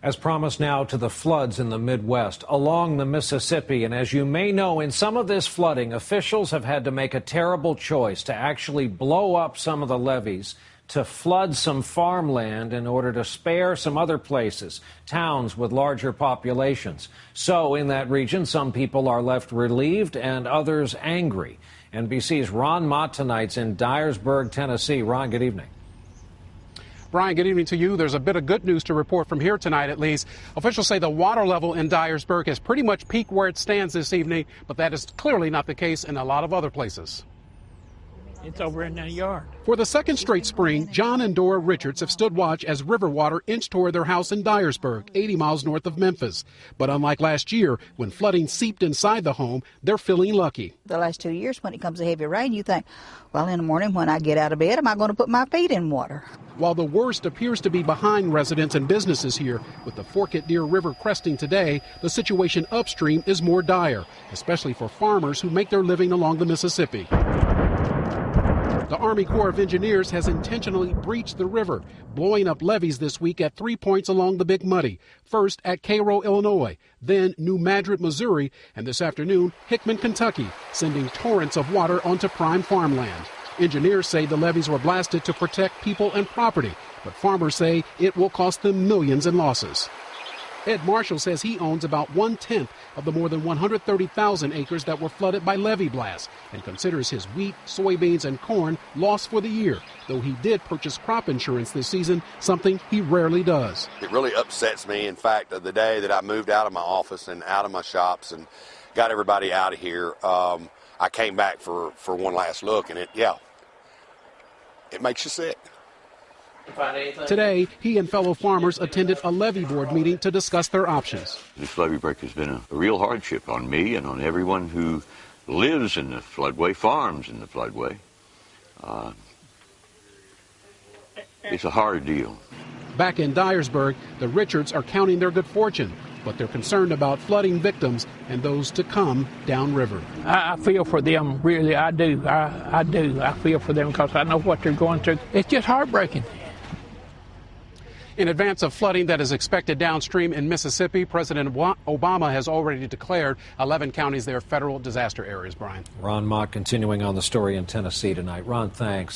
As promised now to the floods in the Midwest along the Mississippi. And as you may know, in some of this flooding, officials have had to make a terrible choice to actually blow up some of the levees to flood some farmland in order to spare some other places, towns with larger populations. So in that region, some people are left relieved and others angry. NBC's Ron Mott tonight's in Dyersburg, Tennessee. Ron, good evening. Brian, good evening to you. There's a bit of good news to report from here tonight, at least. Officials say the water level in Dyersburg has pretty much peaked where it stands this evening, but that is clearly not the case in a lot of other places. It's over in the yard. For the second straight spring, John and Dora Richards have stood watch as river water inched toward their house in Dyersburg, 80 miles north of Memphis. But unlike last year, when flooding seeped inside the home, they're feeling lucky. The last 2 years, when it comes to heavy rain, you think, well, in the morning when I get out of bed, am I going to put my feet in water? While the worst appears to be behind residents and businesses here, with the Forked Deer River cresting today, the situation upstream is more dire, especially for farmers who make their living along the Mississippi. The Army Corps of Engineers has intentionally breached the river, blowing up levees this week at 3 points along the Big Muddy. First at Cairo, Illinois, then New Madrid, Missouri, and this afternoon, Hickman, Kentucky, sending torrents of water onto prime farmland. Engineers say the levees were blasted to protect people and property, but farmers say it will cost them millions in losses. Ed Marshall says he owns about 1/10 of the more than 130,000 acres that were flooded by levee blasts and considers his wheat, soybeans, and corn lost for the year, though he did purchase crop insurance this season, something he rarely does. It really upsets me. In fact, the day that I moved out of my office and out of my shops and got everybody out of here, I came back for one last look, and it makes you sick. Today, he and fellow farmers attended a levee board meeting to discuss their options. This levee break has been a real hardship on me and on everyone who lives in the floodway, farms in the floodway. It's a hard deal. Back in Dyersburg, the Richards are counting their good fortune, but they're concerned about flooding victims and those to come downriver. I feel for them, really, I do. I do. I feel for them because I know what they're going through. It's just heartbreaking. In advance of flooding that is expected downstream in Mississippi, President Obama has already declared 11 counties their federal disaster areas, Brian. Ron Mott continuing on the story in Tennessee tonight. Ron, thanks.